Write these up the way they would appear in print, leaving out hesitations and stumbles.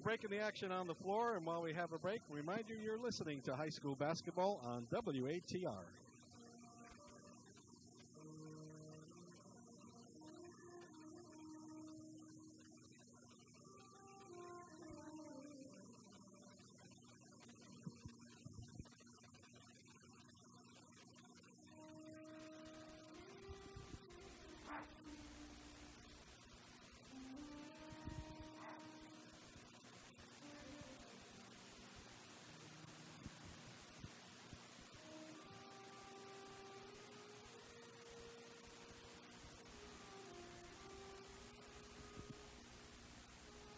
break in the action on the floor, and while we have a break, remind you you're listening to high school basketball on WATR.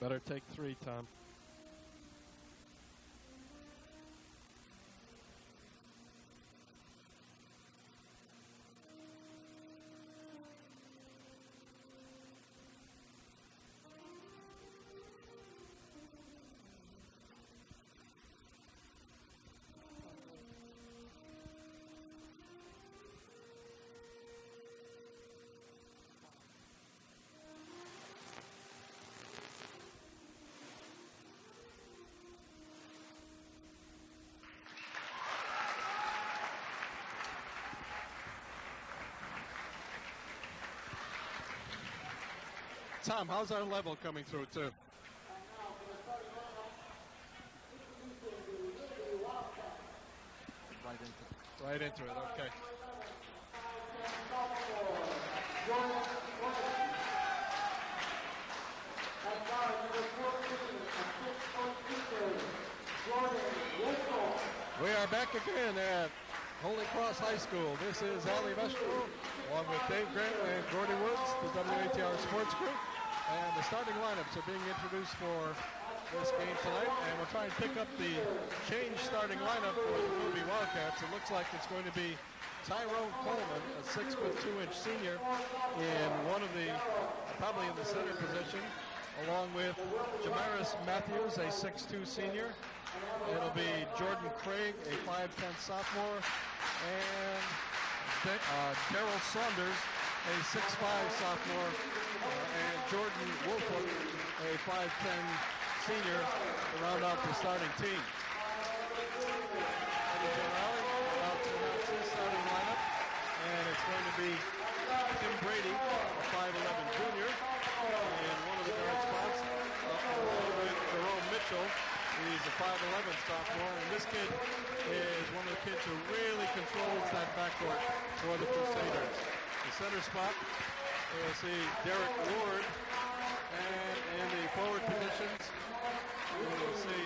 Better take 3, Tom. Tom, how's our level coming through, too? Right into it, okay. We are back again at Holy Cross High School. This is Ali Vestro, along with Dave Grant and Gordy Woods, the WATR Sports Group. And the starting lineups are being introduced for this game tonight. And we'll try and pick up the change starting lineup for the Wilby Wildcats. It looks like it's going to be Tyrone Coleman, a 6'2" senior, in one of the, probably in the center position, along with Jamaris Matthews, a 6'2" senior. It'll be Jordan Craig, a 5'10" sophomore, and Daryl Saunders, a 6'5" sophomore, and Jordan Wolford, a 5'10" senior, to round out the starting team. Eddie Generali about to announce his starting lineup, and it's going to be Tim Brady, a 5'11" junior, in one of the guard spots, along with Jerome Mitchell. He's a 5'11" sophomore, and this kid is one of the kids who really controls that backcourt for the Crusaders. The center spot, we'll see Derek Ward, and in the forward positions, we will see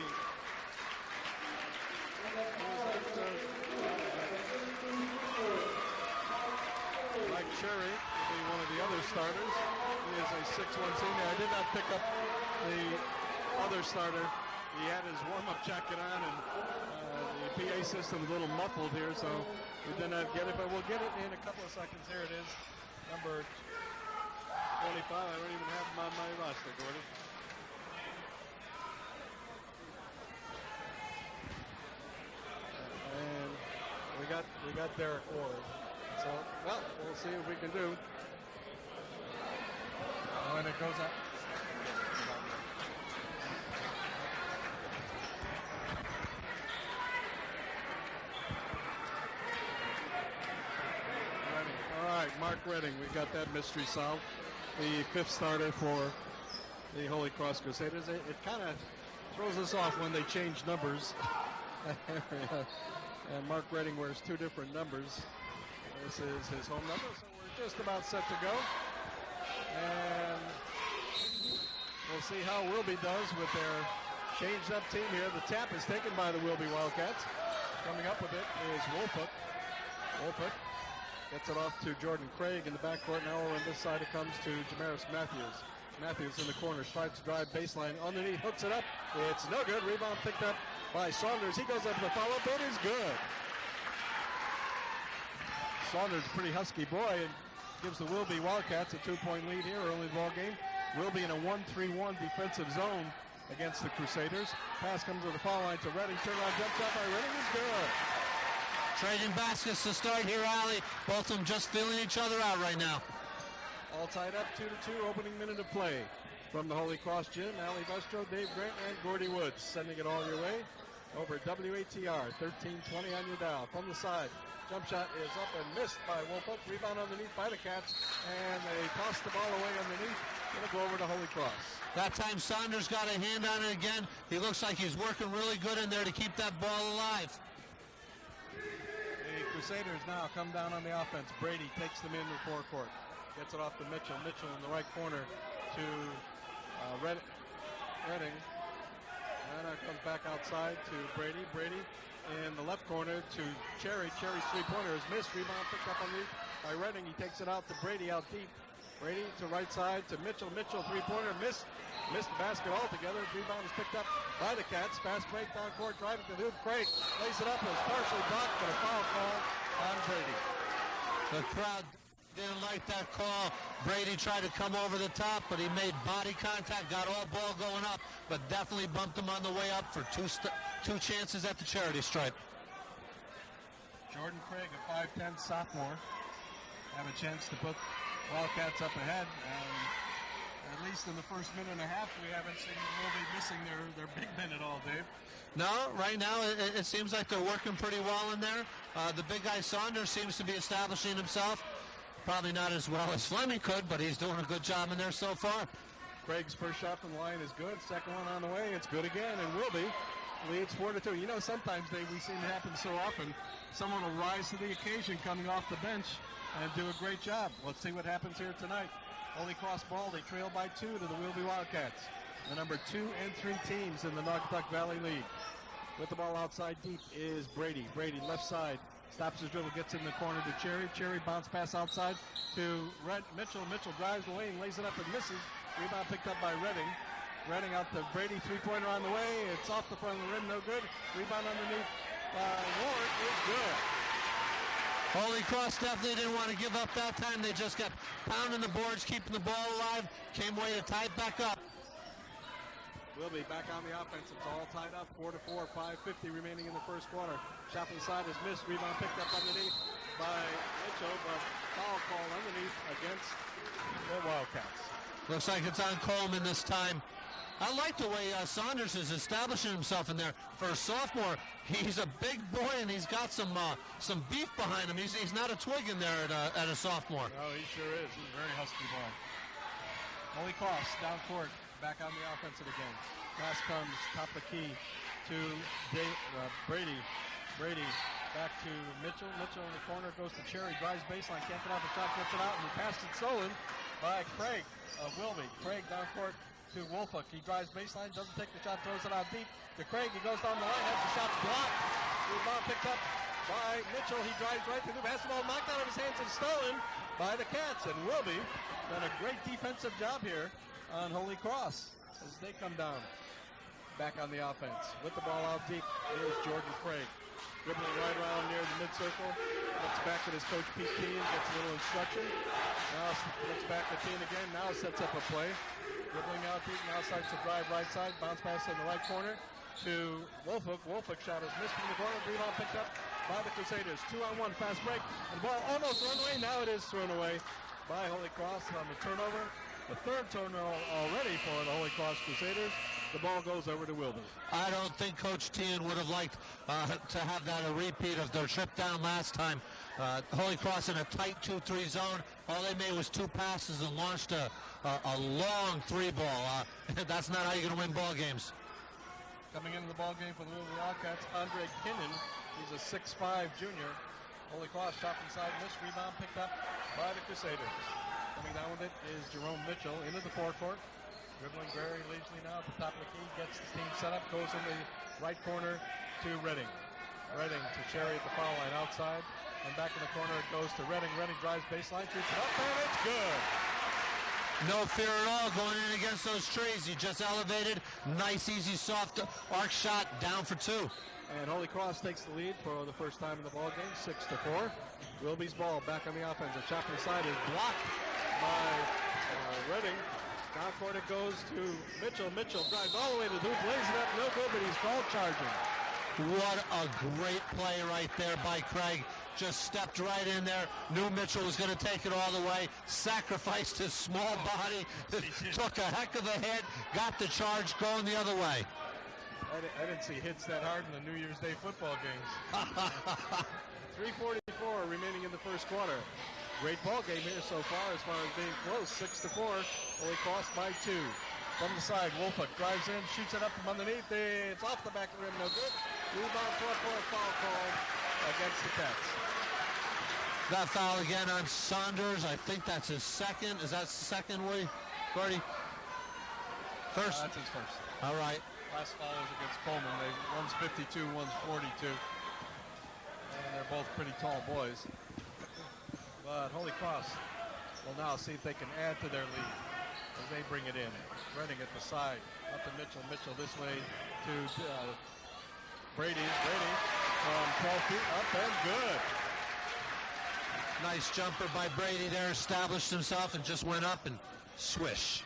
Mike Cherry, will be one of the other starters. He is a 6'1" senior. I did not pick up the other starter. He had his warm-up jacket on, and the PA system is a little muffled here, so we did not get it, but we'll get it in a couple of seconds. Here it is, number 25. I don't even have him on my roster, Gordy. And we got Derek Ward. So, well, we'll see what we can do. Oh, and it goes up. Mark Redding, we got that mystery solved. The 5th starter for the Holy Cross Crusaders. It kind of throws us off when they change numbers. And Mark Redding wears 2 different numbers. This is his home number, so we're just about set to go. And we'll see how Wilby does with their changed up team here. The tap is taken by the Wilby Wildcats. Coming up with it is Wolput. Wolput gets it off to Jordan Craig in the backcourt. Now over on this side it comes to Jamaris Matthews. Matthews in the corner, tries to drive baseline underneath, hooks it up. It's no good. Rebound picked up by Saunders. He goes up to the follow-up. It is good. Saunders, a pretty husky boy, and gives the Wilby Wildcats a 2-point lead here early in the ball game. Wilby in a 1-3-1 defensive zone against the Crusaders. Pass comes to the foul line to Redding. Turnaround jump shot by Redding is good. Trading baskets to start here, Ali. Both of them just feeling each other out right now. All tied up, 2-2, opening minute of play. From the Holy Cross Gym, Ali Vestro, Dave Grant, and Gordy Woods sending it all your way over WATR, 1320 on your dial. From the side, jump shot is up and missed by Wolpuck. Rebound underneath by the Cats, and they toss the ball away underneath. Going to go over to Holy Cross. That time Saunders got a hand on it again. He looks like he's working really good in there to keep that ball alive. The Crusaders now come down on the offense. Brady takes them into the forecourt. Gets it off to Mitchell. Mitchell in the right corner to Redding. And it comes back outside to Brady. Brady in the left corner to Cherry. Cherry's three-pointer is missed. Rebound picked up underneath by Redding. He takes it out to Brady out deep. Brady to right side to Mitchell. Mitchell three-pointer missed the basket altogether. Rebound is picked up by the Cats. Fast break down court, driving to the hoop. Craig lays it up. It was partially blocked, but a foul call on Brady. The crowd didn't like that call. Brady tried to come over the top, but he made body contact, got all ball going up, but definitely bumped him on the way up for two chances at the charity stripe. Jordan Craig, a 5'10 sophomore, have a chance to put Wildcats up ahead. At least in the first minute and a half, we haven't seen Wilby missing their big men at all, Dave. No, right now it seems like they're working pretty well in there. The big guy Saunders seems to be establishing himself. Probably not as well as Fleming could, but he's doing a good job in there so far. Craig's first shot from the line is good. Second one on the way. It's good again, and Wilby leads 4-2. You know, sometimes, Dave, we see it happen so often. Someone will rise to the occasion coming off the bench and do a great job. Let's see what happens here tonight. Holy Cross ball. They trail by 2 to the Wilby Wildcats. The number 2 and 3 teams in the Naugatuck Valley League. With the ball outside deep is Brady. Brady left side. Stops his dribble, gets in the corner to Cherry. Cherry bounce pass outside to Mitchell. Mitchell drives away and lays it up and misses. Rebound picked up by Redding. Redding out to Brady, three-pointer on the way. It's off the front of the rim, no good. Rebound underneath Ward is good. Holy Cross definitely didn't want to give up that time. They just kept pounding the boards, keeping the ball alive. Came away to tie it back up. Wilby back on the offense. It's all tied up, 4-4, 5:50 remaining in the first quarter. Shot from the side is missed. Rebound picked up underneath by Mitchell, but foul called underneath against the Wildcats. Looks like it's on Coleman this time. I like the way Saunders is establishing himself in there. For a sophomore, he's a big boy and he's got some beef behind him. He's not a twig in there at a sophomore. Oh, he sure is. He's a very husky boy. Holy Cross down court. Back on the offensive again. Pass comes top of the key to Brady. Brady back to Mitchell. Mitchell in the corner goes to Cherry. Drives baseline. Can't get off the shot. Gets it out. And the pass is stolen by Craig of Wilby. Craig down court to Wolfuck. He drives baseline. Doesn't take the shot. Throws it out deep to Craig. He goes down the line. Has the shot blocked. Rebound picked up by Mitchell. He drives right to the basketball. Knocked out of his hands and stolen by the Cats. And Wilby done a great defensive job here on Holy Cross as they come down. Back on the offense. With the ball out deep is Jordan Craig. Dribbling right around near the mid-circle. Looks back at his coach Pete Keane. Gets a little instruction. Now looks back at Keane again. Now sets up a play. Dribbling out deep. Now starts to drive right side. Bounce pass in the right corner to Wolfuck. Wolfuck shot is missed from the corner. Rebound picked up by the Crusaders. 2-on-1 fast break. And the ball almost thrown away. Now it is thrown away by Holy Cross on the turnover. The third turnover already for the Holy Cross Crusaders. The ball goes over to Wilby. I don't think Coach Tien would have liked to have that a repeat of their trip down last time. Holy Cross in a tight 2-3 zone. All they made was 2 passes and launched a long 3-ball. That's not how you're going to win ball games. Coming into the ball game for the Wilby Wildcats, Andre Kinnan. He's a 6'5 junior. Holy Cross shot inside, missed. Rebound picked up by the Crusaders. Coming down with it is Jerome Mitchell into the forecourt. Dribbling very leisurely now at the top of the key. Gets the team set up. Goes in the right corner to Redding. Redding to Cherry at the foul line outside. And back in the corner it goes to Redding. Redding drives baseline. Shoots it up and it's good. No fear at all going in against those trees. He just elevated. Nice, easy, soft arc shot down for 2. And Holy Cross takes the lead for the first time in the ball game, 6-4. Wilby's ball back on the offense. A shot from the side is blocked by Redding. Down court it goes to Mitchell. Mitchell drives all the way to the hoop, lays it up, no good, but he's foul charging. What a great play right there by Craig just stepped right in there, knew Mitchell was going to take it all the way, sacrificed his small body, took a heck of a hit, got the charge going the other way. I didn't see hits that hard in the New Year's Day football games. 3:44 remaining in the first quarter. Great ball game here so far as far as being close. 6-4. Holy Cross by 2. From the side, Wolford drives in, shoots it up from underneath. It's off the back of the rim, no good. Rebound, four-point foul called against the Cats. That foul again on Saunders. I think that's his second. Is that second, Woody? Gordy? First? That's his first. All right. Last foul was against Coleman. One's 52, one's 42. And they're both pretty tall boys. But Holy Cross will now see if they can add to their lead as they bring it in. Redding at the side. Up to Mitchell. Mitchell this way to Brady. Brady from 12 feet up and good. Nice jumper by Brady there. Established himself and just went up and swish.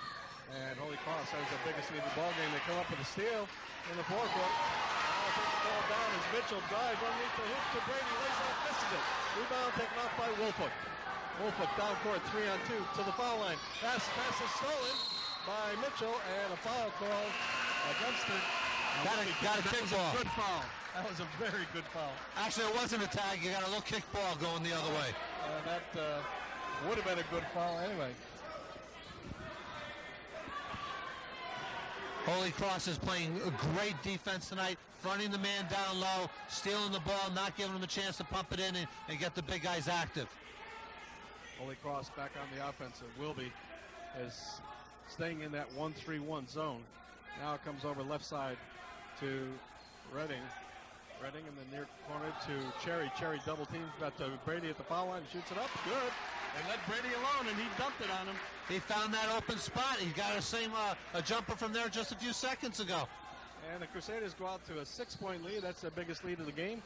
And Holy Cross has the biggest lead in the ball game. They come up with a steal in the forecourt. Now take the ball down as Mitchell drives underneath the hoop to Brady. Lays off, misses it. Rebound taken off by Wolford. Wolford down court, 3-on-2 to the foul line. Pass is stolen by Mitchell and a foul call against it. Got a kick ball. Good foul. That was a very good foul. Actually, it wasn't a tag. You got a little kick ball going the other way. That would have been a good foul anyway. Holy Cross is playing a great defense tonight, fronting the man down low, stealing the ball, not giving him a chance to pump it in and get the big guys active. Holy Cross back on the offensive. Wilby is staying in that 1-3-1 zone. Now it comes over left side to Redding. Redding in the near corner to Cherry. Cherry double teams. Got to Brady at the foul line. Shoots it up. Good. They let Brady alone, and he dumped it on him. He found that open spot. He got a jumper from there just a few seconds ago. And the Crusaders go out to a 6-point lead. That's their biggest lead of the game.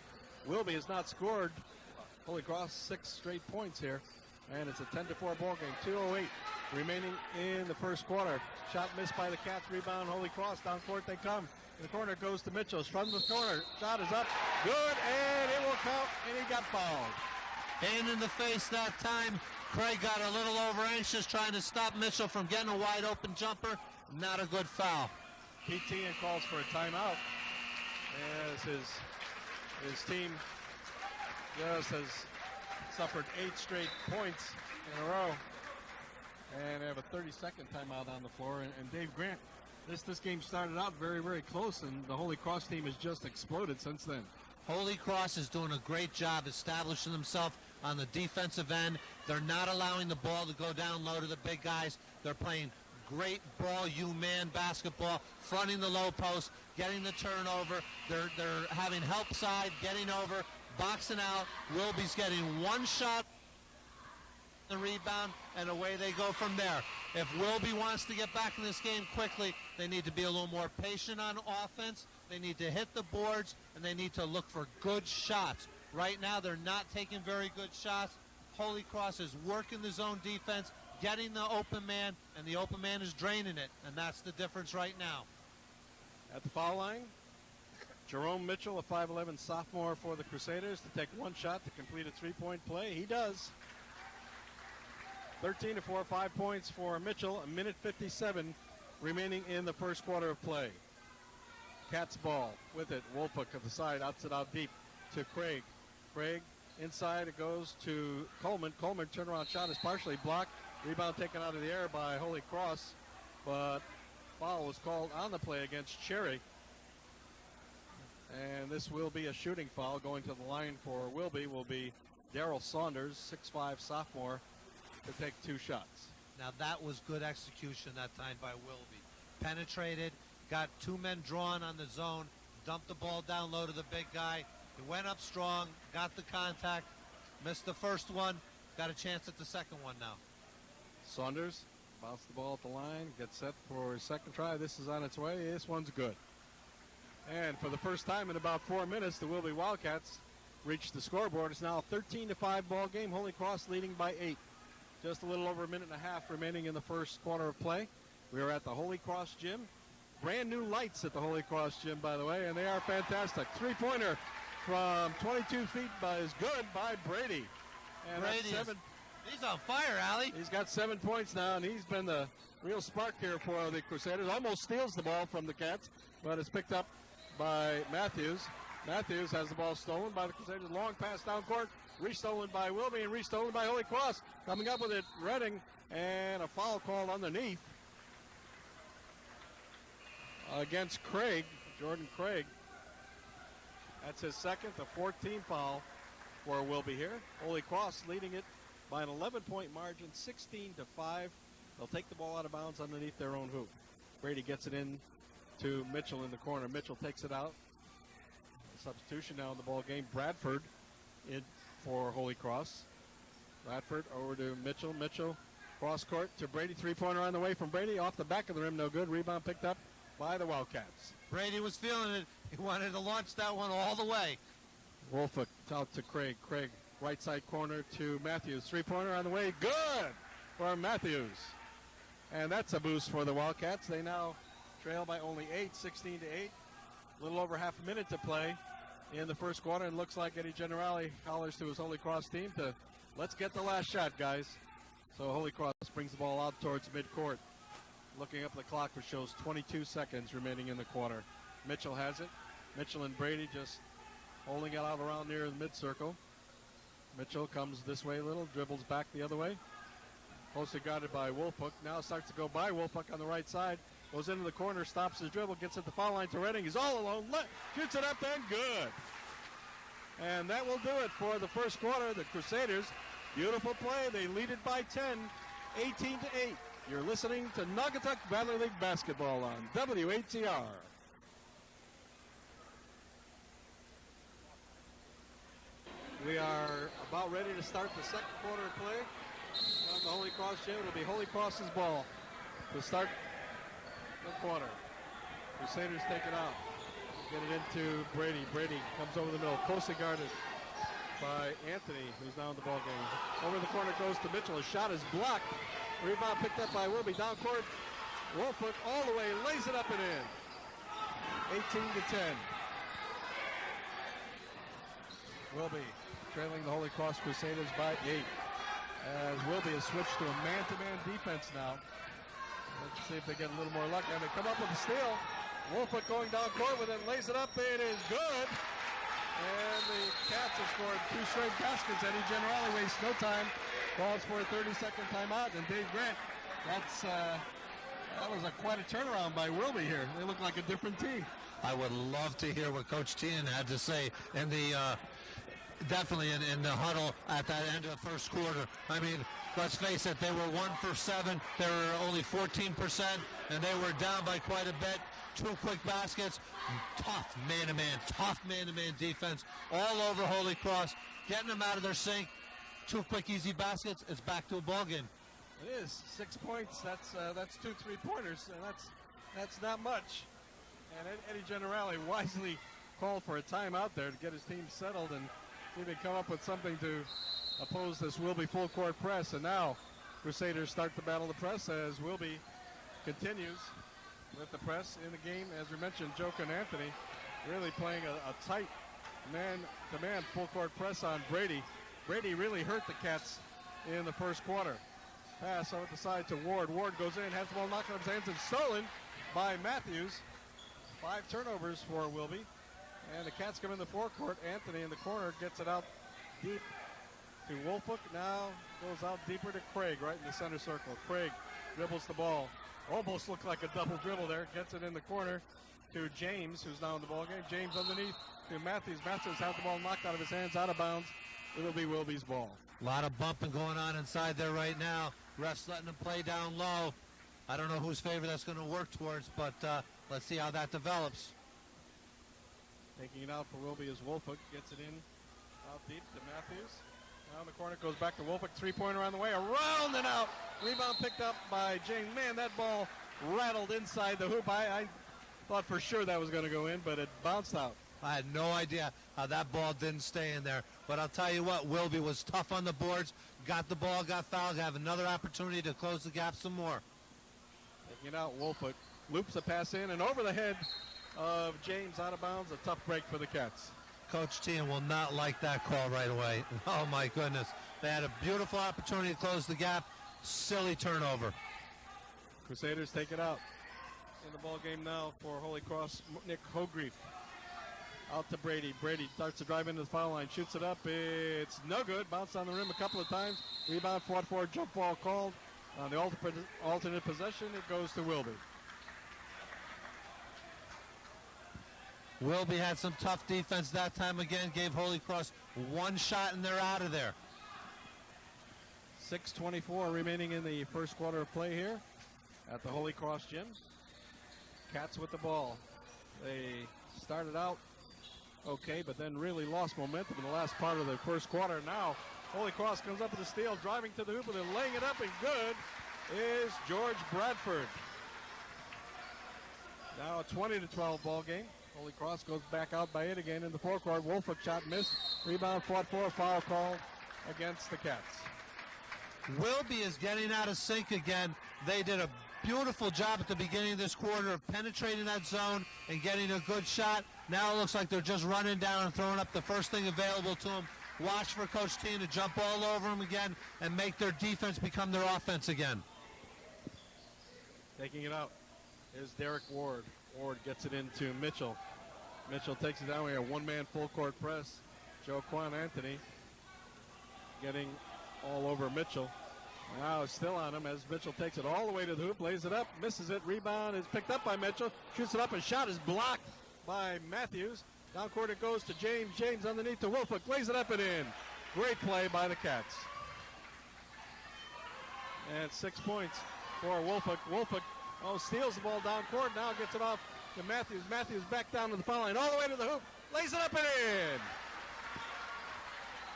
Wilby has not scored. Holy Cross 6 straight points here. And it's a 10-4 ball game. 2:08 remaining in the first quarter. Shot missed by the Cats. Rebound, Holy Cross. Down court they come. In the corner goes to Mitchell. From the corner. Shot is up. Good, and it will count, and he got fouled. Hand in the face that time. Craig got a little over anxious trying to stop Mitchell from getting a wide open jumper. Not a good foul. PT and calls for a timeout as his team just has suffered 8 straight points in a row. And they have a 30-second timeout on the floor. And Dave Grant, this game started out very, very close, and the Holy Cross team has just exploded since then. Holy Cross is doing a great job establishing themselves on the defensive end. They're not allowing the ball to go down low to the big guys. They're playing great ball man basketball, fronting the low post, getting the turnover. They're having help side, getting over, boxing out. Wilby's getting one shot, the rebound, and away they go from there. If Wilby wants to get back in this game quickly, they need to be a little more patient on offense. They need to hit the boards, and they need to look for good shots. Right now, they're not taking very good shots. Holy Cross is working the zone defense, getting the open man, and the open man is draining it, and that's the difference right now. At the foul line, Jerome Mitchell, a 5'11 sophomore for the Crusaders, to take one shot to complete a 3-point play. He does. 13-4, 5 points for Mitchell. A minute 57 remaining in the first quarter of play. Cats ball with it. Wolpuk at the side, outs it out deep to Craig. Craig inside, it goes to Coleman. Coleman turnaround shot is partially blocked. Rebound taken out of the air by Holy Cross, but foul was called on the play against Cherry. And this will be a shooting foul. Going to the line for Wilby will be Daryl Saunders, 6'5 sophomore, to take 2 shots. Now that was good execution that time by Wilby. Penetrated, got 2 men drawn on the zone, dumped the ball down low to the big guy. He went up strong, got the contact, missed the first one, got a chance at the second one now. Saunders bounced the ball at the line, gets set for his second try. This is on its way. This one's good. And for the first time in about 4 minutes, the Wilby Wildcats reached the scoreboard. It's now a 13-5 ball game. Holy Cross leading by 8. Just a little over a minute and a half remaining in the first quarter of play. We are at the Holy Cross Gym. Brand new lights at the Holy Cross Gym, by the way, and they are fantastic. 3-pointer from 22 feet is good by Brady. And Brady that's 7. He's on fire, Allie. He's got 7 points now, and he's been the real spark here for the Crusaders. Almost steals the ball from the Cats, but it's picked up by Matthews. Matthews has the ball stolen by the Crusaders. Long pass down court, re-stolen by Wilby and re-stolen by Holy Cross. Coming up with it, Redding, and a foul called underneath against Craig, Jordan Craig. That's his second, the 14th foul for Wilby here. Holy Cross leading it by an 11-point margin, 16-5. They'll take the ball out of bounds underneath their own hoop. Brady gets it in to Mitchell in the corner. Mitchell takes it out. Substitution now in the ball game. Bradford in for Holy Cross. Bradford over to Mitchell. Mitchell cross court to Brady. Three-pointer on the way from Brady. Off the back of the rim, no good. Rebound picked up by the Wildcats. Brady was feeling it. He wanted to launch that one all the way. Wolford out to Craig. Craig right side corner to Matthews. Three-pointer on the way. Good for Matthews. And that's a boost for the Wildcats. They now trail by only 8, 16-8. A little over half a minute to play in the first quarter, and looks like Eddie Generali hollers to his Holy Cross team to let's get the last shot, guys. So Holy Cross brings the ball out towards midcourt. Looking up the clock, which shows 22 seconds remaining in the quarter. Mitchell has it. Mitchell and Brady just holding it out around near the mid-circle. Mitchell comes this way a little, dribbles back the other way. Closely guarded by Wolfhook. Now starts to go by Wolfhook on the right side. Goes into the corner, stops his dribble, gets at the foul line to Redding. He's all alone. Shoots it up and good. And that will do it for the first quarter. The Crusaders, beautiful play. They lead it by 10, 18-8. You're listening to Naugatuck Valley League basketball on WATR. We are about ready to start the second quarter of play on the Holy Cross gym. It'll be Holy Cross's ball to start the quarter. Crusaders take it out. Get it into Brady. Brady comes over the middle. Closely guarded by Anthony, who's now in the ball game. Over the corner goes to Mitchell. His shot is blocked. Rebound picked up by Wilby. Down court. Wolfhook all the way. Lays it up and in. 18-10. Wilby trailing the Holy Cross Crusaders by 8. As Wilby has switched to a man-to-man defense now. Let's see if they get a little more luck. And they come up with a steal. Wolfhook going down court with it, lays it up. It is good. And the Cats have scored 2 straight baskets. Eddie Generali wastes no time. Calls for a 30-second timeout. And Dave Grant, that was quite a turnaround by Wilby here. They look like a different team. I would love to hear what Coach Tien had to say in the definitely in the huddle at that end of the first quarter. I mean, let's face it, they were 1 for 7. They were only 14%, and they were down by quite a bit. 2 quick baskets, tough man-to-man defense all over Holy Cross, getting them out of their sink. 2 quick, easy baskets. It's back to a ball game. It is 6 points. That's 2 3-pointers, and that's not much. And Eddie Generali wisely called for a timeout there to get his team settled and see if they come up with something to oppose this Wilby full court press. And now Crusaders start the battle of the press as Wilby continues with the press in the game. As we mentioned, Joker and Anthony really playing a tight man-to-man full court press on Brady. Brady really hurt the Cats in the first quarter. Pass over the side to Ward. Ward goes in, has the ball knocked out of his hands and stolen by Matthews. 5 turnovers for Wilby. And the Cats come in the forecourt. Anthony in the corner gets it out deep to Wolfhook. Now goes out deeper to Craig right in the center circle. Craig dribbles the ball. Almost looked like a double dribble there. Gets it in the corner to James, who's now in the ball game. James underneath to Matthews. Matthews has the ball knocked out of his hands, out of bounds. It'll be Wilby's ball. A lot of bumping going on inside there right now. Refs letting them play down low. I don't know whose favor that's going to work towards, but let's see how that develops. Taking it out for Wilby is Wolfhook. Gets it in out deep to Matthews. Now in the corner, goes back to Wolfhook. 3-pointer on the way. Around and out. Rebound picked up by James. Man, that ball rattled inside the hoop. I thought for sure that was going to go in, but it bounced out. I had no idea how that ball didn't stay in there. But I'll tell you what, Wilby was tough on the boards. Got the ball, got fouled. Have another opportunity to close the gap some more. Taking it out, Wolfhook loops a pass in and over the head of James, out of bounds. A tough break for the Cats. Coach Tian will not like that call right away. Oh, my goodness. They had a beautiful opportunity to close the gap. Silly turnover. Crusaders take it out. In the ball game now for Holy Cross, Nick Hogrief. Out to Brady. Brady starts to drive into the foul line, shoots it up. It's no good. Bounced on the rim a couple of times. Rebound, fought for, jump ball called. On the alternate possession, it goes to Wilby. Wilby had some tough defense that time again. Gave Holy Cross one shot and they're out of there. 6:24 remaining in the first quarter of play here at the Holy Cross gym. Cats with the ball. They started out okay, but then really lost momentum in the last part of the first quarter. Now, Holy Cross comes up with a steal, driving to the hoop, and then laying it up, and good is George Bradford. Now a 20-12 ball game. Holy Cross goes back out by 8 again in the forecourt. Wolford shot missed. Rebound fought for, foul called against the Cats. Wilby is getting out of sync again. They did a beautiful job at the beginning of this quarter of penetrating that zone and getting a good shot. Now it looks like they're just running down and throwing up the first thing available to them. Watch for Coach Tian to jump all over them again and make their defense become their offense again. Taking it out is Derek Ward. Ward gets it into Mitchell. Mitchell takes it down. We have a one-man full court press. Joe Quan Anthony getting all over Mitchell. Now it's still on him as Mitchell takes it all the way to the hoop, lays it up, misses it. Rebound is picked up by Mitchell. Shoots it up, and shot is blocked by Matthews. Down court it goes to James. James underneath to Wolford. Lays it up and in. Great play by the Cats. And 6 points for Wolford. Wolford steals the ball down court. Now gets it off to Matthews. Matthews back down to the foul line. All the way to the hoop. Lays it up and in.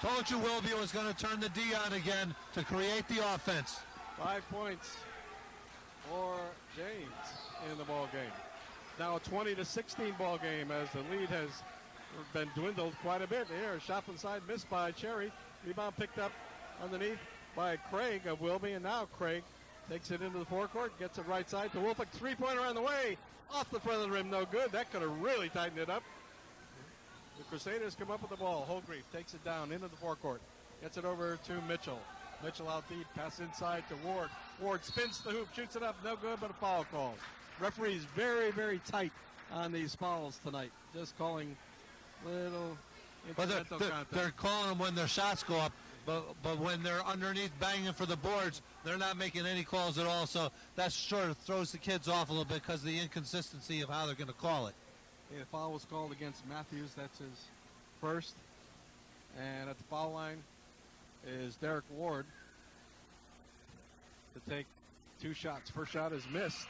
Told you Wilby was going to turn the D on again to create the offense. 5 points for James in the ball game. Now a 20-16 ball game as the lead has been dwindled quite a bit. Here, a shot from the side missed by Cherry. Rebound picked up underneath by Craig of Wilby, and now Craig takes it into the forecourt, gets it right side to Wolford. Three-pointer on the way, off the front of the rim, no good. That could have really tightened it up. The Crusaders come up with the ball. Holgreave takes it down into the forecourt. Gets it over to Mitchell. Mitchell out deep. Pass inside to Ward. Ward spins the hoop. Shoots it up. No good, but a foul call. Referee's very, very tight on these fouls tonight. Just calling little incidental contact. They're calling them when their shots go up. But when they're underneath banging for the boards, they're not making any calls at all. So that sort of throws the kids off a little bit because of the inconsistency of how they're going to call it. The foul was called against Matthews. That's his first. And at the foul line is Derek Ward to take 2 shots. First shot is missed.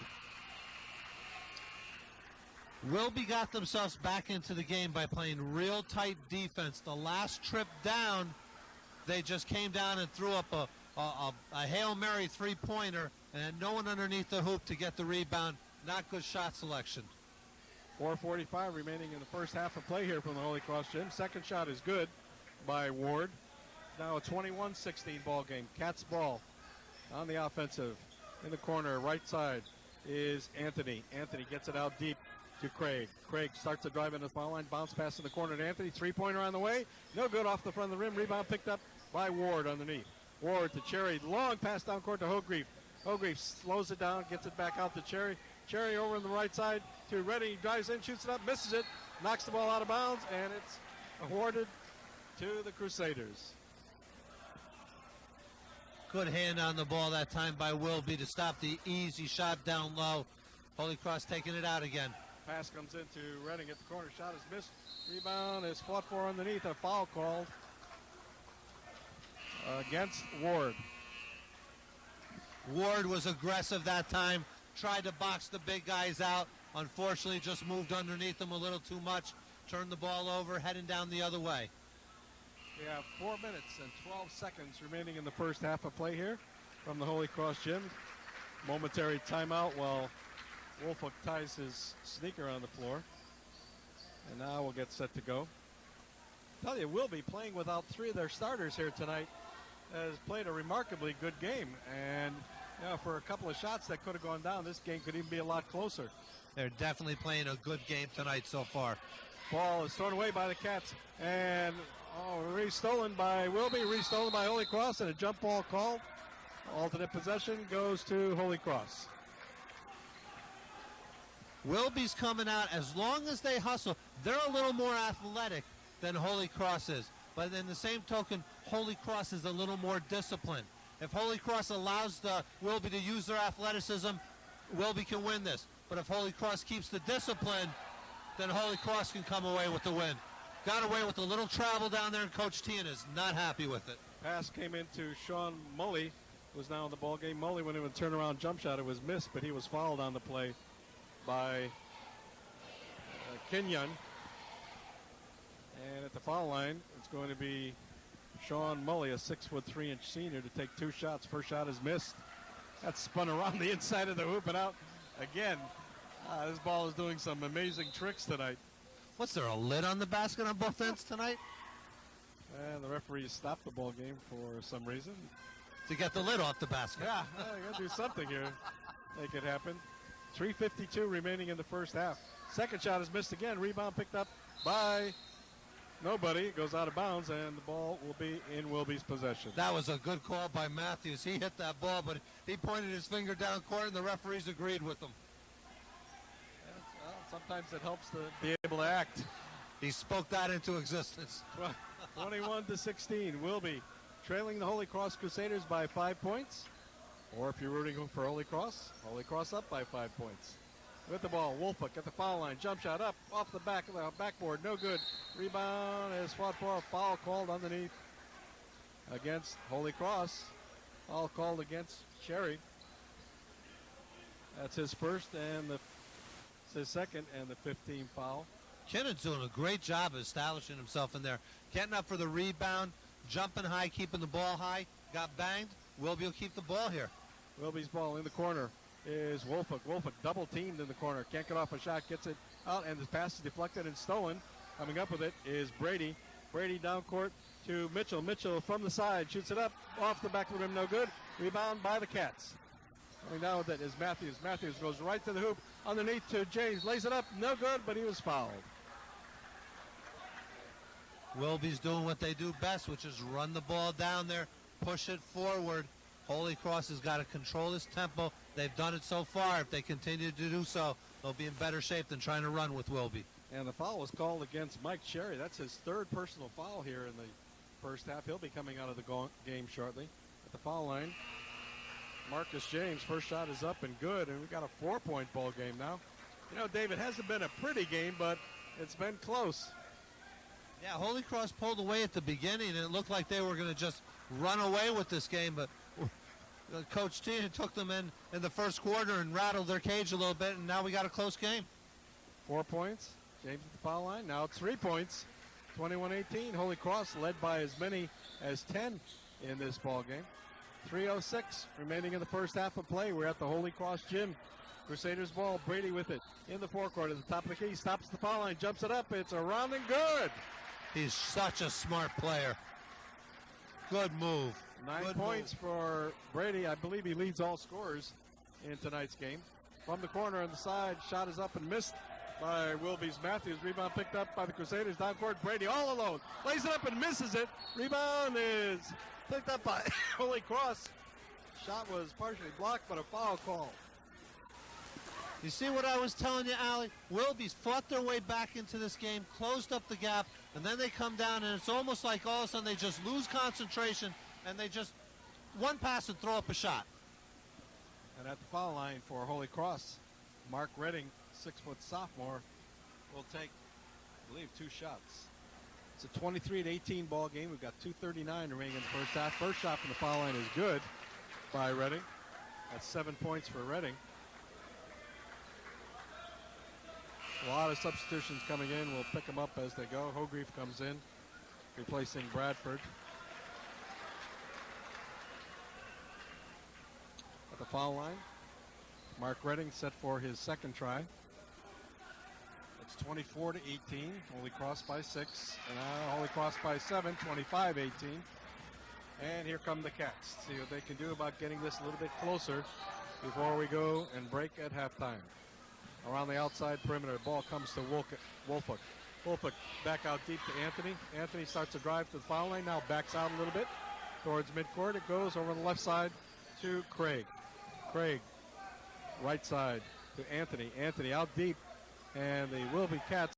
Wilby got themselves back into the game by playing real tight defense. The last trip down, they just came down and threw up a Hail Mary three-pointer and had no one underneath the hoop to get the rebound. Not good shot selection. 4:45 remaining in the first half of play here from the Holy Cross gym. Second shot is good by Ward. Now a 21-16 ball game. Cats ball on the offensive. In the corner, right side is Anthony. Anthony gets it out deep to Craig. Craig starts to drive into the foul line. Bounce pass in the corner to Anthony. Three-pointer on the way. No good off the front of the rim. Rebound picked up by Ward underneath. Ward to Cherry. Long pass down court to Hogreave. Hogreave slows it down, gets it back out to Cherry. Cherry over on the right side to Reddy. Drives in, shoots it up, misses it, knocks the ball out of bounds, and it's awarded to the Crusaders. Good hand on the ball that time by Wilby to stop the easy shot down low. Holy Cross taking it out again. Pass comes into Redding at the corner. Shot is missed. Rebound is fought for underneath. A foul called against Ward. Ward was aggressive that time. Tried to box the big guys out. Unfortunately, just moved underneath them a little too much. Turned the ball over, heading down the other way. We have 4 minutes and 12 seconds remaining in the first half of play here from the Holy Cross gym. Momentary timeout while Wolfolk ties his sneaker on the floor. And now we'll get set to go. I tell you, Wilby playing without 3 of their starters here tonight has played a remarkably good game. And for a couple of shots that could have gone down, this game could even be a lot closer. They're definitely playing a good game tonight so far. Ball is thrown away by the Cats, and re-stolen by Wilby, re-stolen by Holy Cross, and a jump ball called. Alternate possession goes to Holy Cross. Wilby's coming out. As long as they hustle, they're a little more athletic than Holy Cross is. But in the same token, Holy Cross is a little more disciplined. If Holy Cross allows the Wilby to use their athleticism, Wilby can win this. But if Holy Cross keeps the discipline, then Holy Cross can come away with the win. Got away with a little travel down there, and Coach Tian is not happy with it. Pass came into Sean Mully, who's now in the ball game. Mully went in with a turnaround jump shot. It was missed, but he was fouled on the play by Kenyon. And at the foul line, it's going to be Sean Mully, a 6'3" senior, to take two shots. First shot is missed. That's spun around the inside of the hoop and out again. This ball is doing some amazing tricks tonight. What's there, a lid on the basket on both ends tonight? And the referee stopped the ball game for some reason. To get the lid off the basket. Yeah, you got to do something here. Make it happen. 3:52 remaining in the first half. Second shot is missed again. Rebound picked up by nobody. It goes out of bounds, and the ball will be in Wilby's possession. That was a good call by Matthews. He hit that ball, but he pointed his finger down court, and the referees agreed with him. Well, sometimes it helps to be able to act. He spoke that into existence. 21-16. Wilby trailing the Holy Cross Crusaders by 5 points. Or if you're rooting for Holy Cross up by 5 points. With the ball, Wolfhook at the foul line. Jump shot up, off the back of the backboard. No good. Rebound is fought for. A foul called underneath against Holy Cross. Foul called against Sherry. That's his first and his second and the 15th foul. Kinnon's doing a great job of establishing himself in there. Getting up for the rebound, jumping high, keeping the ball high. Got banged. Wilby will keep the ball here. Wilby's ball in the corner is Wolfhook. Wolfhook double teamed in the corner. Can't get off a shot. Gets it out, and the pass is deflected and stolen. Coming up with it is Brady. Brady down court to Mitchell. Mitchell from the side shoots it up off the back of the rim. No good. Rebound by the Cats. Coming down with it is Matthews. Matthews goes right to the hoop. Underneath to James. Lays it up. No good, but he was fouled. Wilby's doing what they do best, which is run the ball down there, push it forward. Holy Cross has got to control this tempo. They've done it so far. If they continue to do so, they'll be in better shape than trying to run with Wilby. And the foul was called against Mike Sherry. That's his third personal foul here in the first half. He'll be coming out of the game shortly. At the foul line, Marcus James, first shot is up and good, and we've got a 4-point ball game now. You know, Dave, it hasn't been a pretty game, but it's been close. Yeah, Holy Cross pulled away at the beginning, and it looked like they were going to just run away with this game, but Coach T took them in the first quarter and rattled their cage a little bit, and now we got a close game. 4 points. James at the foul line. Now it's 3 points. 21-18. Holy Cross led by as many as 10 in this ball game. 3:06 remaining in the first half of play. We're at the Holy Cross gym. Crusaders ball. Brady with it in the forecourt at the top of the key. Stops the foul line. Jumps it up. It's around and good. He's such a smart player. Good move. 9 points for Brady. I believe he leads all scorers in tonight's game. From the corner on the side, shot is up and missed by Wilby's Matthews. Rebound picked up by the Crusaders. Down court, Brady all alone. Lays it up and misses it. Rebound is picked up by Holy Cross. Shot was partially blocked, but a foul call. You see what I was telling you, Allie? Wilby's fought their way back into this game, closed up the gap, and then they come down, and it's almost like all of a sudden they just lose concentration, and they just one pass and throw up a shot. And at the foul line for Holy Cross, Mark Redding, 6-foot sophomore, will take, I believe, 2 shots. It's a 23-18 ball game. We've got 2:39 remaining in the first half. First shot from the foul line is good by Redding. That's 7 points for Redding. A lot of substitutions coming in. We'll pick them up as they go. Hogreef comes in, replacing Bradford. At the foul line, Mark Redding set for his second try. It's 24-18. Holy Cross by 6. And now Holy Cross by 7, 25-18. And here come the Cats. See what they can do about getting this a little bit closer before we go and break at halftime. Around the outside perimeter, ball comes to Wolfhook. Wolpick back out deep to Anthony. Anthony starts to drive to the foul line, now backs out a little bit towards midcourt. It goes over the left side to Craig. Craig, right side to Anthony. Anthony out deep, and the Wilby Cats